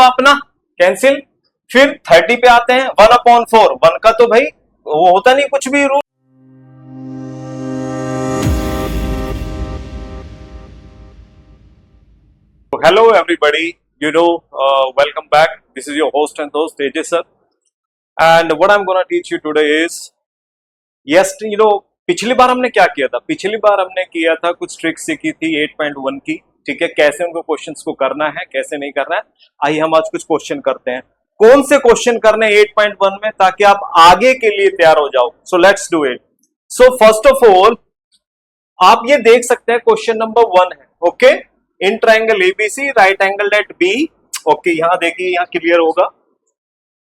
अपना कैंसिल। फिर 30 पे आते हैं, 1/4, 1 का तो भाई वो होता नहीं कुछ भी rule. Hello everybody, welcome back. This is your host and host Tejas sir, and what I'm gonna teach you today is, yes, पिछली बार हमने क्या किया था? पिछली बार हमने किया था कुछ ट्रिक्स सीखी थी 8.1 की, ठीक है, कैसे उनको क्वेश्चंस को करना है, कैसे नहीं करना है। आइए हम आज कुछ क्वेश्चन करते हैं। कौन से क्वेश्चन करने 8.1 में, ताकि आप आगे के लिए तैयार हो जाओ। So let's do it. So first of all आप ये देख सकते हैं क्वेश्चन नंबर 1 है, okay. In triangle ABC right angle at B, okay, यहां देखिए, यहां क्लियर होगा।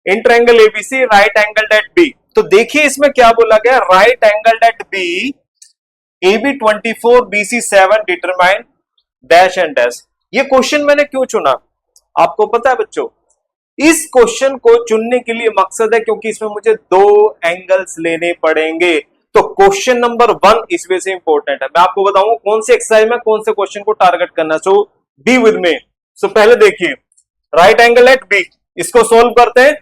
In triangle ABC right angle at B, तो देखिए इसमें क्या बोला गया, right angle at B, AB 24 BC 7 determine dash and dash. ये क्वेश्चन मैंने क्यों चुना आपको पता है बच्चों? इस क्वेश्चन को चुनने के लिए मकसद है क्योंकि इसमें मुझे 2 एंगल्स लेने पड़ेंगे। तो क्वेश्चन नंबर 1 इस वजह से इंपॉर्टेंट है। मैं आपको बताऊंगा कौन से एक्सरसाइज में कौन से क्वेश्चन को टारगेट करना। सो बी विद मी। सो पहले देखिए, राइट एंगल एट बी, इसको सोल्व करते हैं।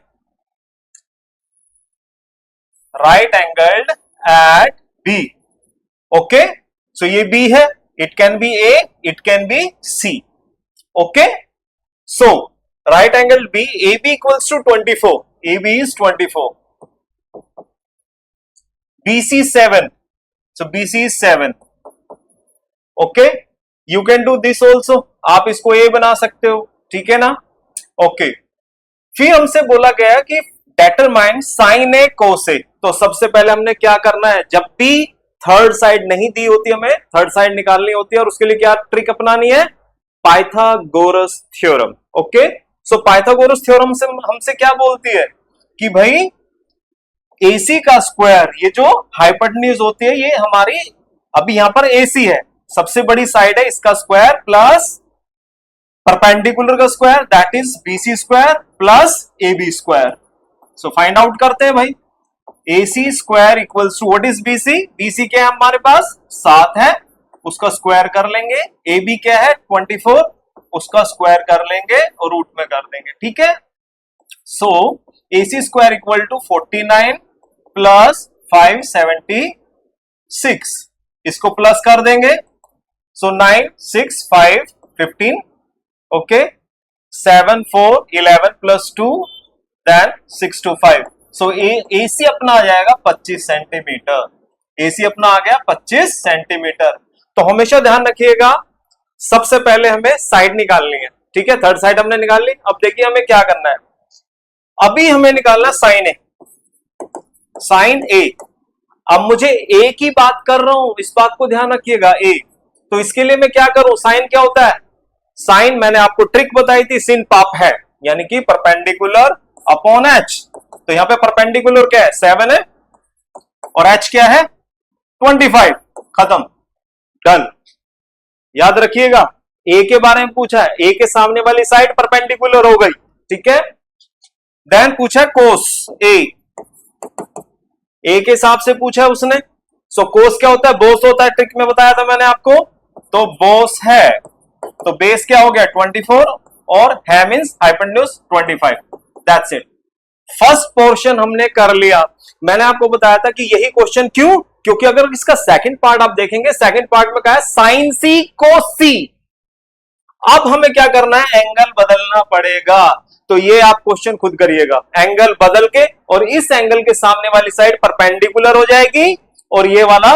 Right angled at B, okay. So ये बी है, it can be A, it can be C, okay. So right angle B, AB equals to 24, AB is 24, BC 7, so BC is 7, okay, you can do this also, आप इसको A बना सकते हो, ठीक है ना, ओके। फिर हमसे बोला गया कि determine sin A cos A, तो सबसे पहले हमने क्या करना है, जब भी थर्ड साइड नहीं दी होती, हमें थर्ड साइड निकालनी होती है, और उसके लिए क्या ट्रिक अपनानी है, पाइथागोरस थ्योरम, ओके। सो पाइथागोरस थ्योरम से हमसे क्या बोलती है कि भाई AC का स्क्वायर, ये जो हाइपोटेन्यूज होती है, ये हमारी अभी यहां पर AC है, सबसे बड़ी साइड है, इसका स्क्वायर प्लस परपेंडिकुलर का square, that is BC square plus AB square. So find out करते हैं भाई, AC square equals to what is BC, BC क्या है हमारे पास 7 है, उसका स्क्वायर कर लेंगे। AB क्या है 24, उसका स्क्वायर कर लेंगे और रूट में कर देंगे, ठीक है। So AC square equal to 49 plus 576, इसको प्लस कर देंगे। So 9 6 5 15, okay, 7 4 11 plus 2 then 6 2 5। So AC अपना आ जाएगा 25 सेंटीमीटर, AC अपना आ गया 25 सेंटीमीटर। तो हमेशा ध्यान रखिएगा, सबसे पहले हमें साइड निकालनी है, ठीक है, थर्ड साइड हमने निकाल ली। अब देखिए हमें क्या करना है, अभी हमें निकालना साइन ए, साइन ए। अब मुझे ए की बात कर रहा हूं, इस बात को ध्यान रखिएगा, ए। तो इसके लिए मैं क्या करूं, साइन क्या होता है, साइन मैंने आपको ट्रिक बताई थी, सिन पाप है, यानी कि परपेंडिकुलर अपॉन एच। तो यहां पे परपेंडिकुलर क्या है 7 है, और एच क्या है 25, खत्म, डन। याद रखिएगा, ए के बारे में पूछा है, ए के सामने वाली साइड परपेंडिकुलर हो गई, ठीक है। देन पूछा कोस ए के हिसाब से पूछा है उसने। सो कोस क्या होता है, बोस होता है, ट्रिक में बताया था मैंने आपको। तो बोस है, तो बेस क्या हो गया 24, और है means hypotenuse 25, that's it. First portion हमने कर लिया। मैंने आपको बताया था कि यही क्वेश्चन क्यों, क्योंकि अगर इसका सेकंड पार्ट आप देखेंगे, सेकंड पार्ट में क्या है, साइन सी कोस सी। अब हमें क्या करना है, एंगल बदलना पड़ेगा। तो ये आप क्वेश्चन खुद करिएगा, एंगल बदल के, और इस एंगल के सामने वाली साइड परपेंडिकुलर हो जाएगी और ये वाला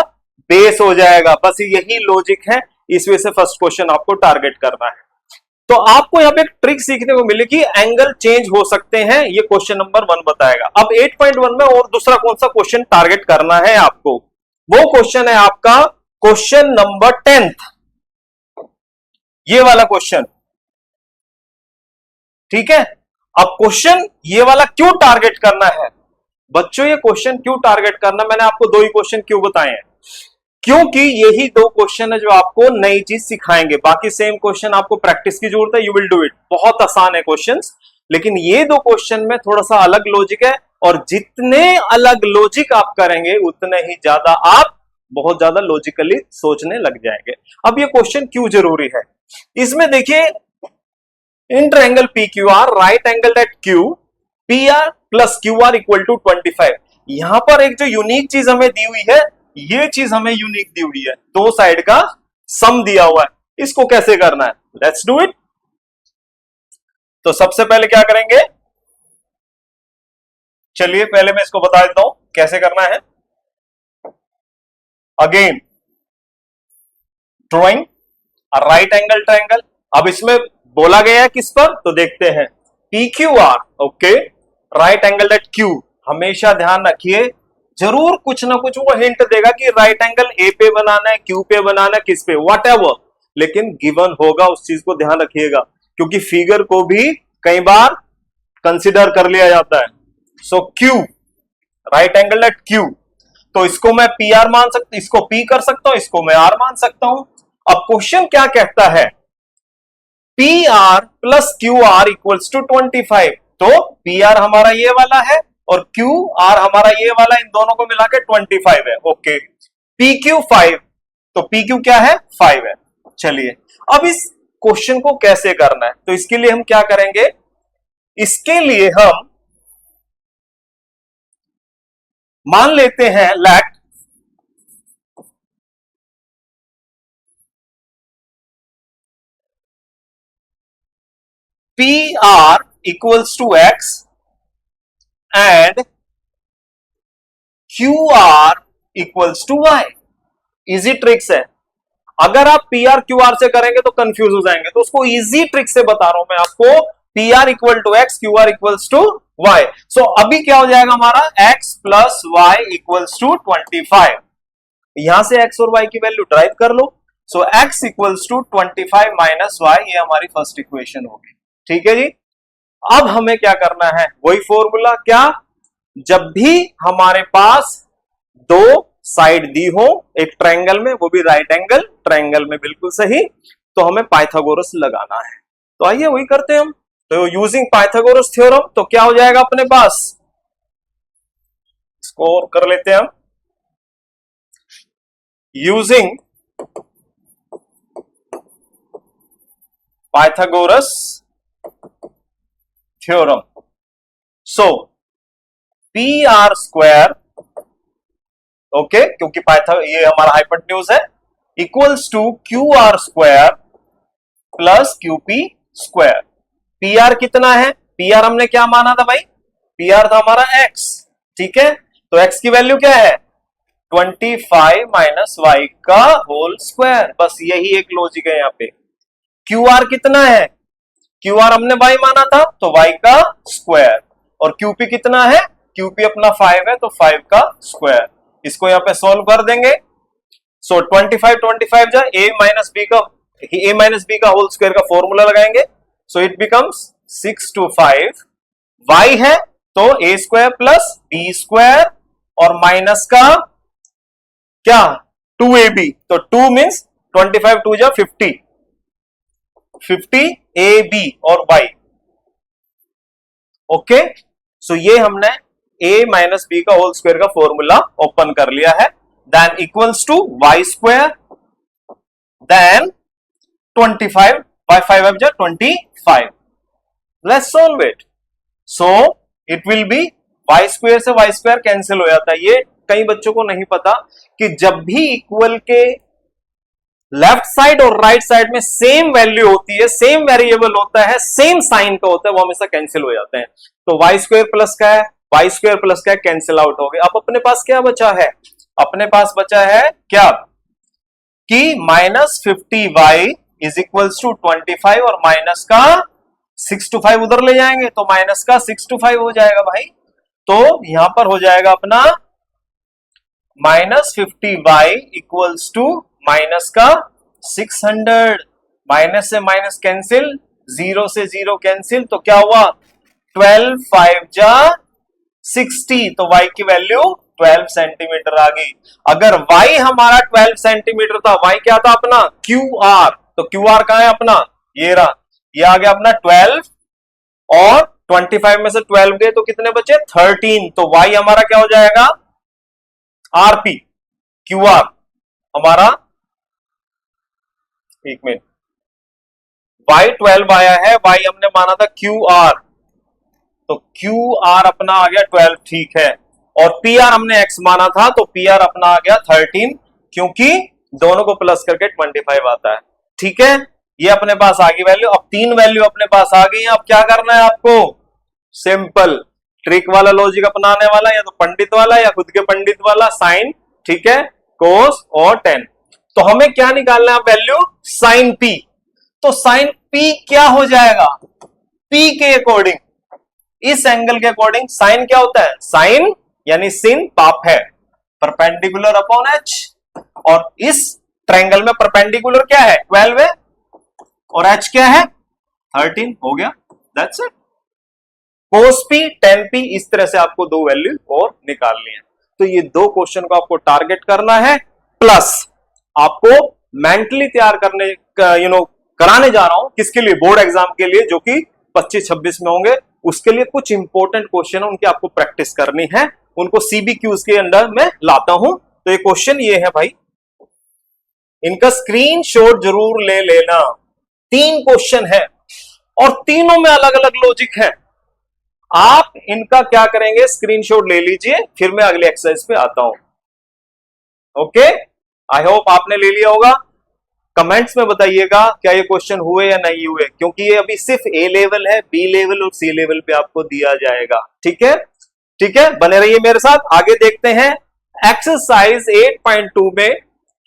बेस हो जाएगा। बस यही लॉजिक है, इस वजह से फर्स्ट क्वेश्चन आपको टारगेट करना है। तो आपको यहां पे एक ट्रिक सीखने को मिली कि एंगल चेंज हो सकते हैं, ये क्वेश्चन नंबर 1 बताएगा। अब 8.1 में और दूसरा कौन सा क्वेश्चन टारगेट करना है आपको, वो क्वेश्चन है आपका क्वेश्चन नंबर 10, ये वाला क्वेश्चन, ठीक है। अब क्वेश्चन ये वाला क्यों टारगेट करना है बच्चों, ये क्वेश्चन क्यों टारगेट करना, मैंने आपको 2 ही क्वेश्चन क्यों बताए हैं, क्योंकि यही 2 क्वेश्चन है जो आपको नई चीज सिखाएंगे। बाकी सेम क्वेश्चन आपको प्रैक्टिस की जरूरत है, यू विल डू इट, बहुत आसान है क्वेश्चंस, लेकिन ये 2 क्वेश्चन में थोड़ा सा अलग लॉजिक है, और जितने अलग लॉजिक आप करेंगे उतने ही ज्यादा आप बहुत ज्यादा लॉजिकली सोचने लग जाएंगे। अब ये क्वेश्चन क्यों जरूरी है, इसमें देखिए in triangle P Q R right angle at Q P R plus Q R equal to 25। यहां पर एक जो यूनिक चीज हमें दी हुई है, ये चीज हमें यूनिक दी हुई है, दो साइड का सम दिया हुआ है। इसको कैसे करना है, लेट्स डू इट। तो सबसे पहले क्या करेंगे, चलिए पहले मैं इसको बता देता हूं कैसे करना है। Again drawing right angle triangle. अब इसमें बोला गया है किस पर, तो देखते हैं P Q R, okay, right angle at Q. हमेशा ध्यान रखिए, जरूर कुछ ना कुछ वो हिंट देगा कि राइट एंगल ए पे बनाना है, क्यू पे बनाना है, किस पे, वट एवर, लेकिन गिवन होगा, उस चीज को ध्यान रखिएगा, क्योंकि फिगर को भी कई बार कंसिडर कर लिया जाता है। So Q, right angle at Q, तो इसको मैं पी आर मान सकता, इसको पी कर सकता हूं, इसको मैं आर मान सकता हूं। अब क्वेश्चन क्या कहता है, P R plus Q R equals to 25। तो पी आर हमारा ये वाला है और क्यू आर हमारा ये वाला, इन दोनों को मिला के 25 है, ओके। पी क्यू 5, तो पी क्यू क्या है, 5 है। चलिए अब इस क्वेश्चन को कैसे करना है, तो इसके लिए हम क्या करेंगे, इसके लिए हम मान लेते हैं let P R equals to x and Q R equals to y. Easy tricks है, अगर आप पी आर क्यू आर से करेंगे तो कंफ्यूज हो जाएंगे, तो उसको इजी ट्रिक से बता रहा हूं मैं आपको, P R equal to X, Q R equals to Y. So अभी क्या हो जाएगा हमारा, X plus Y equals to 25। यहां से एक्स और वाई की वैल्यू ड्राइव कर लो। So X equals to 25 minus Y, ये हमारी फर्स्ट इक्वेशन होगी। ठीक है जी। अब हमें क्या करना है, वही फॉर्मूला, क्या, जब भी हमारे पास दो साइड दी हो एक ट्रायंगल में, वो भी राइट एंगल ट्रायंगल में, बिल्कुल सही, तो हमें पाइथागोरस लगाना है। तो आइए वही करते हैं हम। तो यूजिंग पाइथागोरस थ्योरम, तो क्या हो जाएगा अपने पास, इसको और कर लेते हैं हम। Using Pythagoras theorem, so P R square, okay, क्योंकि ये हमारा हाइपोटेन्यूज है, equals to Q R square plus Q P square. P R कितना है, पी आर हमने क्या माना था भाई, पी आर था हमारा एक्स, ठीक है, तो एक्स की वैल्यू क्या है, 25 माइनस वाई का होल स्क्वायर, बस यही एक लॉजिक है यहाँ पे। क्यू आर कितना है, क्यू आर हमने वाई माना था, तो वाई का स्क्वायर, और क्यूपी कितना है, क्यूपी अपना 5 है, तो 5 का स्क्वायर। इसको यहाँ पे सॉल्व कर देंगे। सो 25 जा ए माइनस बी का होल स्क्वायर का फॉर्मूला लगाएंगे। So it becomes 6 to 5, y है तो a square plus b square, और माइनस का क्या, 2ab, तो 2 मीन्स 25 2 जा 50, 50 ए बी और वाई, ओके। सो ये हमने a माइनस बी का होल स्क्वायर का फॉर्मूला ओपन कर लिया है, then equals to y square, then 25 by 5 अब जा 25, let's solve it. So it will be, y square से वाई स्क्वायर कैंसिल हो जाता है। ये कई बच्चों को नहीं पता कि जब भी इक्वल के लेफ्ट साइड और राइट साइड में सेम वैल्यू होती है, सेम वेरिएबल होता है, सेम साइन का होता है, वो हमेशा कैंसिल हो जाते हैं। तो वाई स्क्वायर प्लस का है, वाई स्क्वायर प्लस का है, कैंसिल आउट हो गया। अब अपने पास क्या बचा है, अपने पास बचा है क्या, कि minus 50y is equals to 25, और माइनस का 6 to 5 उधर ले जाएंगे तो माइनस का 6 to 5 हो जाएगा भाई। तो यहां पर हो जाएगा अपना minus 50y equals to minus का 600, माइनस से माइनस कैंसिल, जीरो से जीरो कैंसिल, तो क्या हुआ, 12 5 जा 60, तो y की वैल्यू 12 सेंटीमीटर आ गई। अगर y हमारा 12 सेंटीमीटर था, y क्या था अपना, QR, तो QR कहां है अपना, ये रहा, ये आ गया अपना 12, और 25 में से 12 गए तो कितने बचे, 13, तो y हमारा क्या हो जाएगा, RP, QR हमारा, एक मिनट, y12 आया है, y हमने माना था QR, तो QR अपना आ गया 12, ठीक है। और PR हमने x माना था, तो PR अपना आ गया 13, क्योंकि दोनों को प्लस करके 25 आता है, ठीक है। ये अपने पास आ गई वैल्यू। अब 3 वैल्यू अपने पास आ गई। अब क्या करना है आपको? सिंपल ट्रिक वाला लॉजिक अपनाने वाला, या तो पंडित वाला या खुद के पंडित वाला, साइन, ठीक है, कोस और टेन। तो हमें क्या निकालना है वैल्यू? Sine P। तो साइन P क्या हो जाएगा? P के अकॉर्डिंग, इस एंगल के अकॉर्डिंग साइन क्या होता है? साइन यानी सिन पाप है, परपेंडिकुलर अपॉन h। और इस ट्रायंगल में परपेंडिकुलर क्या है? 12 है, और h क्या है? 13। हो गया, that's it. Cos P, ten P, इस तरह से आपको दो वैल्यू और निकालनी है। तो ये दो क्वेश्चन को आपको टारगेट करना है, प्लस आपको मेंटली तैयार करने कराने जा रहा हूं, किसके लिए? बोर्ड एग्जाम के लिए, जो कि 25-26 में होंगे। उसके लिए कुछ इंपॉर्टेंट क्वेश्चन है, उनकी आपको प्रैक्टिस करनी है, उनको CBQs के अंदर में लाता हूं। तो ये क्वेश्चन ये है भाई, इनका स्क्रीनशॉट जरूर ले लेना। 3 क्वेश्चन है और तीनों में अलग अलग लॉजिक है। आप इनका क्या करेंगे? स्क्रीनशॉट ले लीजिए, फिर मैं अगले एक्सरसाइज पे आता हूं। ओके, आई होप आपने ले लिया होगा। कमेंट्स में बताइएगा क्या ये क्वेश्चन हुए या नहीं हुए, क्योंकि ये अभी सिर्फ A लेवल है, B लेवल और C लेवल पे आपको दिया जाएगा, ठीक है? ठीक है, बने रहिए मेरे साथ। आगे देखते हैं एक्सरसाइज 8.2 में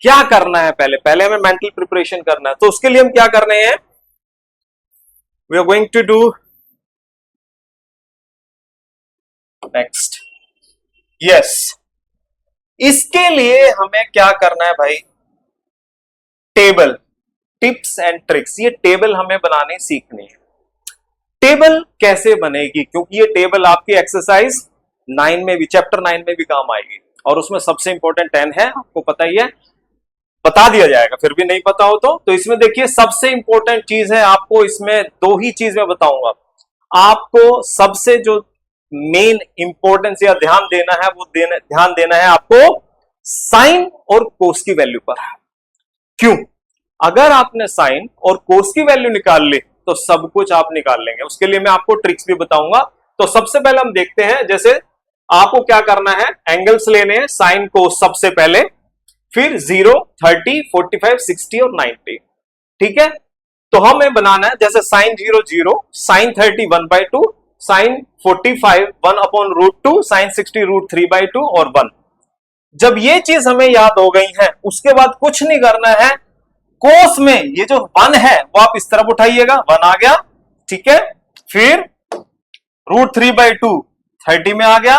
क्या करना है। पहले हमें मेंटल प्रिपरेशन करना है, तो उसके लिए हम क्या कर रहे हैं? We are going to do next, yes. इसके लिए हमें क्या करना है भाई? टेबल, टिप्स एंड ट्रिक्स, ये टेबल हमें बनाने सीखनी है। टेबल कैसे बनेगी? क्योंकि ये टेबल आपकी एक्सरसाइज 9 में भी, चैप्टर 9 में भी काम आएगी, और उसमें सबसे इंपॉर्टेंट 10 है, आपको पता ही है, बता दिया जाएगा, फिर भी नहीं पता हो तो इसमें देखिए सबसे इंपॉर्टेंट चीज है, आपको इसमें 2 ही चीज मैं बताऊंगा। आपको सबसे जो मेन इंपॉर्टेंस या ध्यान देना है, वो ध्यान देना है आपको साइन और कोस की वैल्यू पर। क्यों? अगर आपने साइन और कोस की वैल्यू निकाल ली तो सब कुछ आप निकाल लेंगे। उसके लिए मैं आपको ट्रिक्स भी बताऊंगा। तो सबसे पहले हम देखते हैं, जैसे आपको क्या करना है, एंगल्स लेने हैं, साइन कोस सबसे पहले, फिर 0, 30, 45, 60 और 90, ठीक है। तो हमें बनाना है, जैसे साइन 0 0, साइन 30 1/2, साइन 45 1/√2, साइन 60 √3/2 और 1। जब ये चीज हमें याद हो गई है, उसके बाद कुछ नहीं करना है। कोस में ये जो 1 है वो आप इस तरफ उठाइएगा, 1 आ गया, ठीक है। फिर √3/2 30 में आ गया,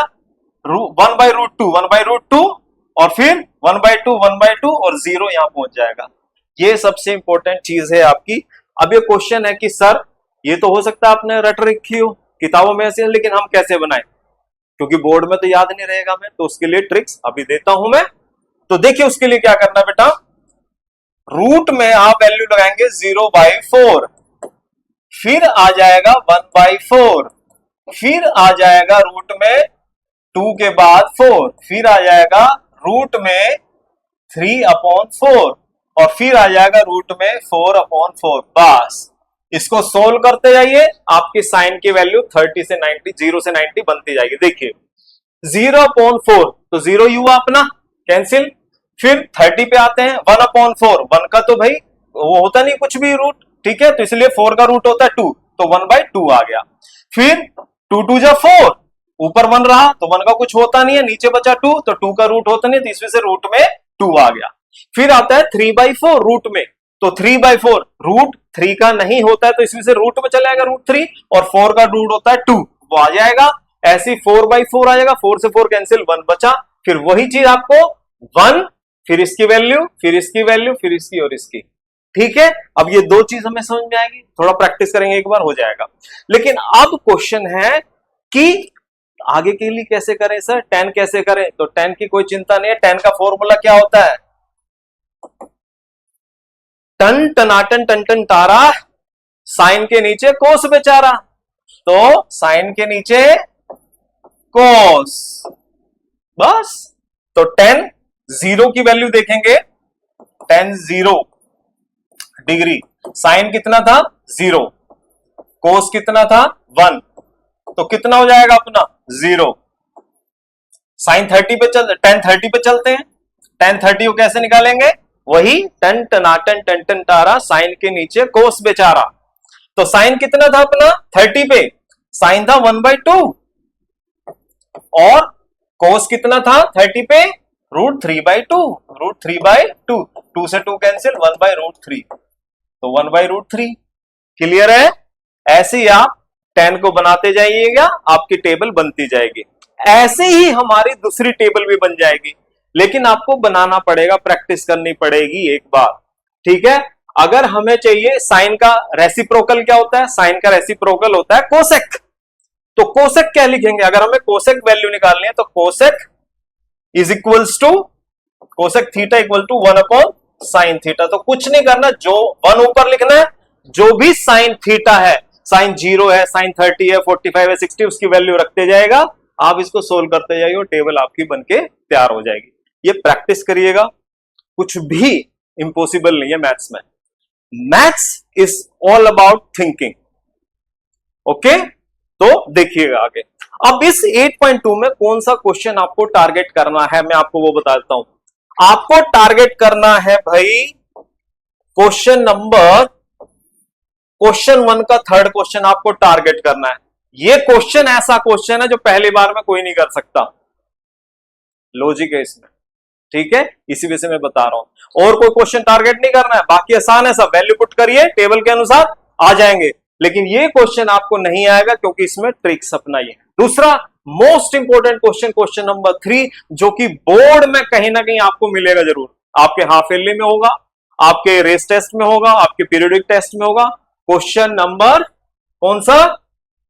1/√2 1/√2, और फिर 1/2 1/2 और 0 यहां पहुंच जाएगा। ये सबसे इंपॉर्टेंट चीज है आपकी। अब ये क्वेश्चन है कि सर ये तो हो सकता है आपने रट रखी हो किताबों में से, लेकिन हम कैसे बनाएं? क्योंकि बोर्ड में तो याद नहीं रहेगा मैं, तो उसके लिए ट्रिक्स अभी देता हूं मैं। तो देखिए उसके लिए क्या करना बेटा, रूट में आप वैल्यू लगाएंगे 0/4, फिर आ जाएगा 1/4, फिर आ जाएगा रूट में 2 के बाद 4, फिर आ जाएगा रूट में 3/4, और फिर आ जाएगा रूट में 4/4। बस इसको सोल्व करते जाइए, आपकी साइन की वैल्यू 30 से 90, 0 से 90 बनती जाएगी। देखिए 0/4 तो 0 हुआ अपना, कैंसिल। फिर 30 पे आते हैं, 1/4, 1 का तो भाई वो होता नहीं कुछ भी रूट, ठीक है, तो इसलिए 4 का रूट होता है 2, तो 1/2 आ गया। फिर 2 2 जा 4, ऊपर 1 रहा तो 1 का कुछ होता नहीं है, नीचे बचा 2, तो 2 का रूट होता नहीं, तो इसमें से रूट में 2 आ गया। फिर आता है 3/4 रूट में, तो 3/4 रूट 3 का नहीं होता है, तो इसमें से रूट में चला जाएगा √3, और 4 का रूट होता है 2, वो आ जाएगा। ऐसे 4/4 आ जाएगा, 4 से 4 कैंसिल, 1 बचा। फिर वही चीज आपको 1, फिर इसकी वैल्यू, फिर इसकी वैल्यू, फिर इसकी और इसकी, ठीक है। अब ये दो चीज हमें समझ में आएगी, थोड़ा प्रैक्टिस करेंगे एक बार हो जाएगा। लेकिन अब क्वेश्चन है कि आगे के लिए कैसे करें सर, 10 कैसे करें? तो 10 की कोई चिंता नहीं है, 10 का फॉर्मूला क्या होता है? टन टनाटन टन टन तारा, साइन के नीचे कोस बेचारा, तो साइन के नीचे कोस, बस। तो 10 0 की वैल्यू देखेंगे, 10 0 डिग्री, साइन कितना था 0, कोस कितना था 1, तो कितना हो जाएगा अपना 0। साइन 30 पे चल, tan 30 पे चलते हैं, tan 30 को कैसे निकालेंगे, वही टन टनाटन टन टन तारा, साइन के नीचे कोस बेचारा। तो साइन कितना था अपना 30 पे, साइन था 1/2, और कोस कितना था 30 पे, √3/2, √3/2, 2 से 2 कैंसिल, 1/√3, तो 1/√3। क्लियर है? ऐसे ही आप 10 को बनाते जाइएगा, आपकी टेबल बनती जाएगी। ऐसे ही हमारी दूसरी टेबल भी बन जाएगी, लेकिन आपको बनाना पड़ेगा, प्रैक्टिस करनी पड़ेगी एक बार, ठीक है। अगर हमें चाहिए साइन का रेसिप्रोकल, क्या होता है, साइन का रेसिप्रोकल होता है कोसेक। तो कोसेक क्या लिखेंगे, अगर हमें कोसेक वैल्यू निकालनी है तो cosec is equals to, cosec theta equal to 1/sin theta. तो कुछ नहीं करना, जो 1 ऊपर लिखना है, जो भी साइन थीटा है, साइन 0 है, साइन 30 है, 45 है, 60, उसकी वैल्यू रखते जाएगा, आप इसको सोल्व करते जाइए और टेबल आपकी बनके तैयार हो जाएगी। ये प्रैक्टिस करिएगा, कुछ भी इंपॉसिबल नहीं है मैथ्स में। Maths is all about thinking, okay. तो देखिएगा आगे। अब इस 8.2 में कौन सा क्वेश्चन आपको टारगेट करना है, मैं आपको वो बता देता हूं। आपको टारगेट करना है भाई क्वेश्चन 1 का थर्ड क्वेश्चन आपको टारगेट करना है। ये क्वेश्चन ऐसा क्वेश्चन है जो पहली बार में कोई नहीं कर सकता, लॉजिक है इसमें, ठीक है, इसी वजह से मैं बता रहा हूं। और कोई क्वेश्चन टारगेट नहीं करना है, बाकी आसान है, सब वैल्यू पुट करिए, टेबल के अनुसार आ जाएंगे। लेकिन ये क्वेश्चन आपको नहीं आएगा क्योंकि इसमें ट्रिक्स अपना ही है। दूसरा most important question, question number 3, जो कि बोर्ड में कहीं ना कहीं आपको मिलेगा जरूर, आपके हाफ ईयरली में होगा, आपके रेस टेस्ट में होगा, आपके पीरियडिक टेस्ट में होगा। क्वेश्चन नंबर कौन सा,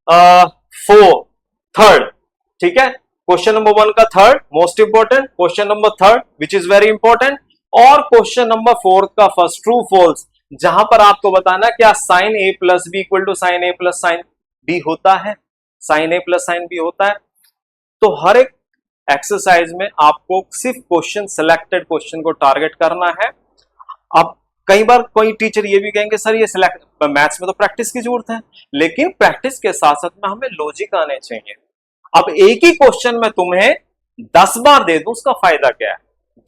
4, थर्ड, ठीक है। क्वेश्चन नंबर 1 का third most important, question number third which is very important, और क्वेश्चन नंबर 4 का फर्स्ट ट्रू फॉल्स, जहां पर आपको बताना क्या sine a plus b equal to sine a plus sine b होता है, sine a plus sine b होता है। तो हर एक एक्सरसाइज में आपको सिर्फ क्वेश्चन, सिलेक्टेड क्वेश्चन को टारगेट करना है। अब कई बार कोई टीचर ये भी कहेंगे सर ये सिलेक्ट, मैथ्स में तो प्रैक्टिस की जरूरत है, लेकिन प्रैक्टिस के साथ साथ में हमें लॉजिक आने चाहिए। अब एक ही क्वेश्चन में तुम्हें 10 बार दे दूं, उसका फायदा क्या है,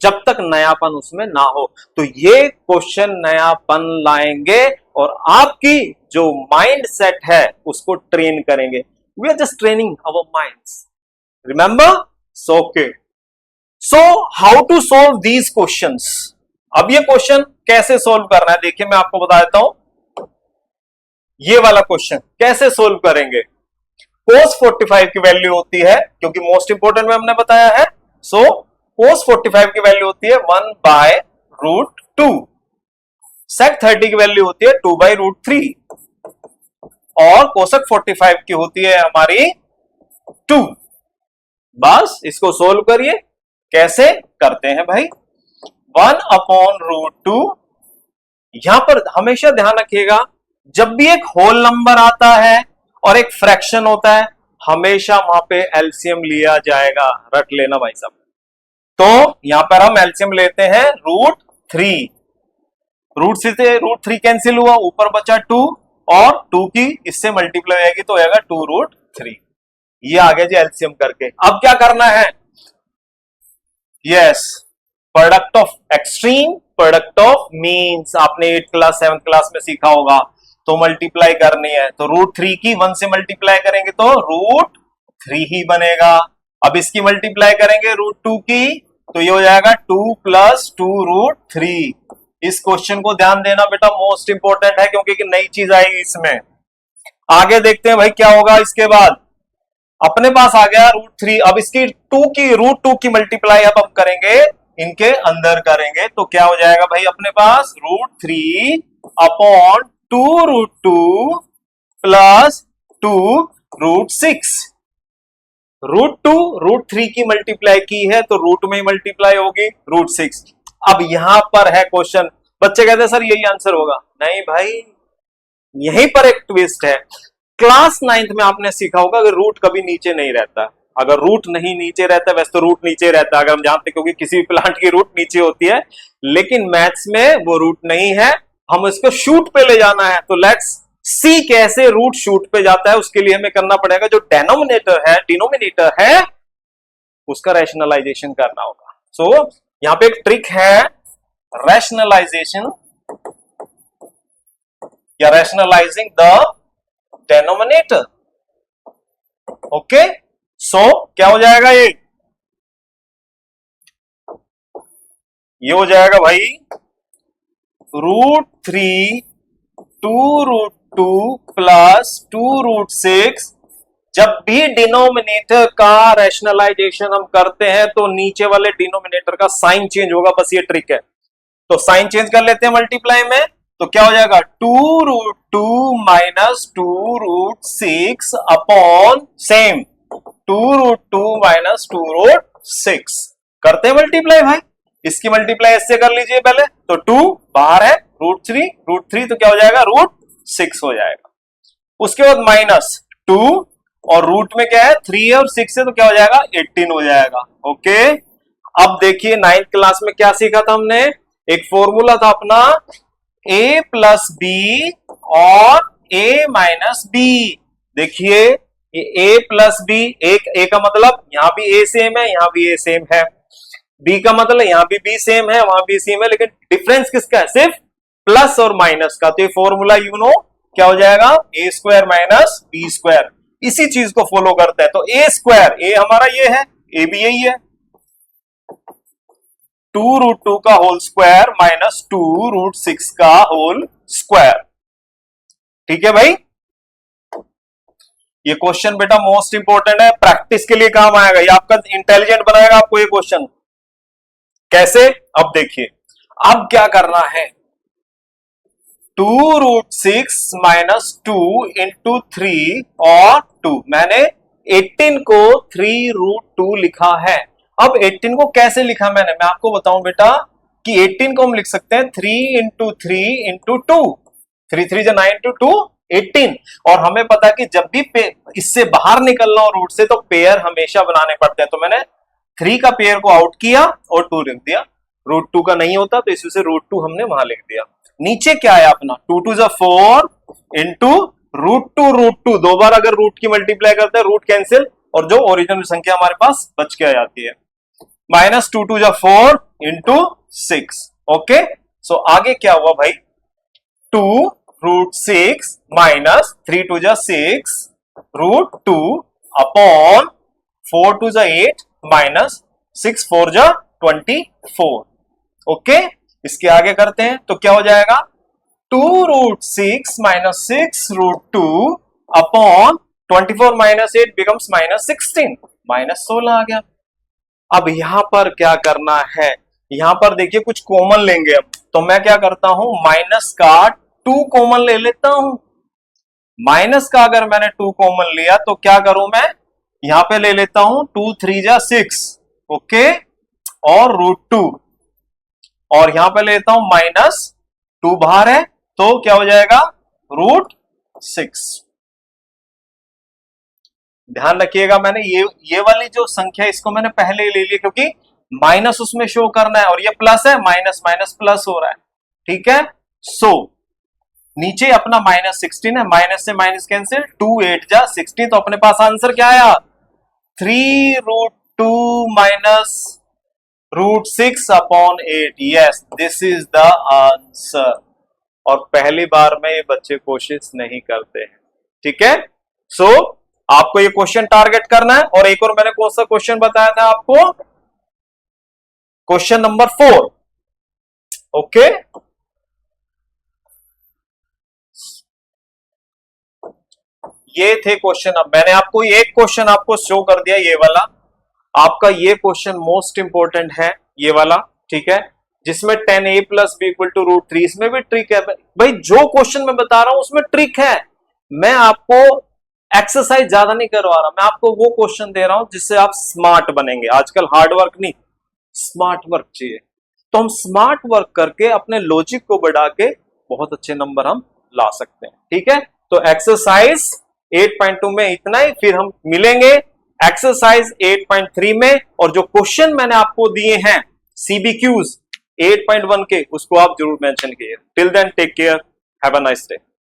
जब तक नयापन उसमें ना हो। तो ये क्वेश्चन नयापन लाएंगे और आपकी जो माइंड सेट है उसको ट्रेन करेंगे। We are just training our minds, remember. So how to solve these questions. अब ये क्वेश्चन कैसे सोल्व करना है, देखिए मैं आपको बता देता हूं। ये वाला क्वेश्चन कैसे सोल्व करेंगे, cos 45 की वैल्यू होती है, क्योंकि मोस्ट इंपोर्टेंट में हमने बताया है, सो cos 45 की वैल्यू होती है 1/√2, sec 30 की वैल्यू होती है 2/√3, और cosec 45 की होती है हमारी 2। बस इसको सोल्व करिए। कैसे करते हैं भाई, 1/√2, यहां पर हमेशा ध्यान रखिएगा, जब भी एक होल नंबर आता है और एक फ्रैक्शन होता है, हमेशा वहां पे एलसीएम लिया जाएगा, रट लेना भाई साहब। तो यहां पर हम एलसीएम लेते हैं √3, √3 कैंसिल हुआ, ऊपर बचा 2, और 2 की इससे मल्टीप्लाई आएगी तो आएगा 2√3। ये आ गया जी एलसीएम करके। अब क्या करना है, yes, product of extreme, product of means, आपने 8th क्लास 7th क्लास में सीखा होगा। तो मल्टीप्लाई करनी है तो √3 की 1 से मल्टीप्लाई करेंगे तो √3 ही बनेगा। अब इसकी मल्टीप्लाई करेंगे √2 की, तो ये हो जाएगा 2 + 2√3। इस क्वेश्चन को ध्यान देना बेटा, मोस्ट इंपोर्टेंट है, क्योंकि नई चीज आएगी इसमें। आगे देखते हैं भाई क्या होगा इसके बाद। अपने पास आ गया √3, अब इसकी √2 की मल्टीप्लाई अब हम करेंगे, इनके अंदर करेंगे, तो क्या हो जाएगा भाई अपने पास √3/2√2 + 2√6। √2 √3 की मल्टीप्लाई की है तो रूट में ही मल्टीप्लाई होगी √6। अब यहां पर है क्वेश्चन, बच्चे कहते हैं सर यही आंसर होगा, नहीं भाई, यहीं पर एक ट्विस्ट है। क्लास 9th में आपने सीखा होगा कि रूट कभी नीचे नहीं रहता। अगर रूट नहीं नीचे रहता, वैसे तो रूट नीचे रहता है, अगर हम जानते, क्योंकि किसी भी प्लांट की रूट नीचे होती है, लेकिन मैथ्स में वो रूट नहीं है, हम इसको शूट पे ले जाना है, तो लेट्स सी कैसे रूट शूट पे जाता है। उसके लिए हमें करना पड़ेगा जो डिनोमिनेटर है उसका रैशनलाइजेशन करना होगा। सो यहां पे एक ट्रिक है रैशनलाइजेशन या रैशनलाइजिंग द डिनोमिनेटर। ओके, सो क्या हो जाएगा, ये हो जाएगा भाई √3 2√2 प्लस 2√6। जब भी डिनोमिनेटर का रैशनलाइजेशन हम करते हैं तो नीचे वाले डिनोमिनेटर का साइन चेंज होगा, बस ये ट्रिक है। तो साइन चेंज कर लेते हैं मल्टीप्लाई में, तो क्या हो जाएगा 2√2 माइनस 2√6 अपॉन सेम 2√2 माइनस 2√6। करते हैं मल्टीप्लाई भाई, इसकी मल्टीप्लाई इससे कर लीजिए पहले, तो 2 बाहर है, √3 तो क्या हो जाएगा √6 हो जाएगा। उसके बाद माइनस 2 और रूट में क्या है 3 है और 6 है, तो क्या हो जाएगा 18 हो जाएगा। ओके, अब देखिए 9th क्लास में क्या सीखा था हमने, एक फॉर्मूला था अपना a प्लस बी और a माइनस बी। देखिए ये a प्लस बी, एक a का मतलब यहां भी a सेम है, यहां भी a सेम है, b का मतलब यहां भी b सेम है, वहां भी सेम है, लेकिन डिफरेंस किसका है, सिर्फ प्लस और माइनस का। तो ये फॉर्मूला क्या हो जाएगा a square minus b square, इसी चीज को फॉलो करता है। तो a स्क्वायर, a हमारा ये है, a भी यही है, 2√2 का होल स्क्वायर माइनस 2√6 का होल स्क्वायर। ठीक है भाई, ये क्वेश्चन बेटा मोस्ट इंपोर्टेंट है, प्रैक्टिस के लिए काम आएगा, ये आपका इंटेलिजेंट बनाएगा आपको ये क्वेश्चन। कैसे, अब देखिए, अब क्या करना है, 2√6 माइनस 2 इंटू 3 और 2, मैंने 18 को 3√2 लिखा है। अब 18 को कैसे लिखा मैंने, मैं आपको बताऊं बेटा कि 18 को हम लिख सकते हैं 3 इंटू 3 इंटू 2, 3 3 जा 9 इंटू 2 18। और हमें पता है कि जब भी इससे बाहर निकलना हो रूट से तो पेयर हमेशा बनाने पड़ते हैं, तो मैंने 3 का पेयर को आउट किया और 2 लिख दिया, √2 का नहीं होता तो इसी से √2 हमने वहां लिख दिया। नीचे क्या है अपना 2 2 जा 4 इंटू √2 दो बार अगर रूट की मल्टीप्लाई करते हैं रूट कैंसिल और जो ओरिजिनल संख्या हमारे पास बच के आ जाती है, माइनस 2 2 जा 4 इंटू 6। ओके, सो आगे क्या हुआ भाई, 2√6 माइनस 3 2 जा 6 √2 अपॉन 4 2 जा 8 माइनस 6 4 जा 24। ओके, इसके आगे करते हैं तो क्या हो जाएगा 2√6 minus 6√2 upon 24 minus 8 becomes minus 16, minus 16 आ गया। अब यहां पर क्या करना है, यहां पर देखिए कुछ कॉमन लेंगे अब, तो मैं क्या करता हूं माइनस का 2 कॉमन ले लेता हूं। माइनस का अगर मैंने 2 कॉमन लिया तो क्या करूं मैं, यहां पे ले लेता हूं 2 3 जा 6, ओके, और √2, और यहां पे लेता हूं माइनस 2 बाहर है तो क्या हो जाएगा √6। ध्यान रखिएगा मैंने ये वाली जो संख्या इसको मैंने पहले ही ले लिया क्योंकि माइनस उसमें शो करना है और ये प्लस है, माइनस माइनस प्लस हो रहा है। ठीक है, सो नीचे अपना माइनस 16 है, माइनस से माइनस कैंसिल, 2 8 जा 16, तो अपने पास आंसर क्या आया 3√2 minus √6 upon 8। Yes, this is the answer. और पहली बार में ये बच्चे कोशिश नहीं करते हैं। ठीक है, सो आपको ये क्वेश्चन टारगेट करना है। और एक और मैंने कौन सा क्वेश्चन बताया था आपको, क्वेश्चन नंबर 4। ओके, ये थे क्वेश्चन। अब मैंने आपको एक क्वेश्चन आपको शो कर दिया, ये वाला आपका ये क्वेश्चन मोस्ट इंपोर्टेंट है, ये वाला। ठीक है, जिसमें 10a plus b equal to √3, इसमें भी ट्रिक है भाई। जो क्वेश्चन मैं बता रहा हूं उसमें ट्रिक है, मैं आपको एक्सरसाइज ज्यादा नहीं करवा रहा, मैं आपको वो क्वेश्चन दे रहा हूं जिससे आप स्मार्ट बनेंगे। आजकल हार्ड वर्क नहीं, स्मार्ट वर्क चाहिए, तो हम स्मार्ट वर्क करके अपने लॉजिक को बढ़ा के बहुत अच्छे नंबर हम ला सकते हैं। ठीक है, तो एक्सरसाइज 8.2 में इतना ही, फिर हम मिलेंगे एक्सरसाइज 8.3 में। और जो क्वेश्चन मैंने आपको दिए हैं CBQs, 8.1 के उसको आप जरूर मेंशन कीजिए। Till then take care, have a nice day.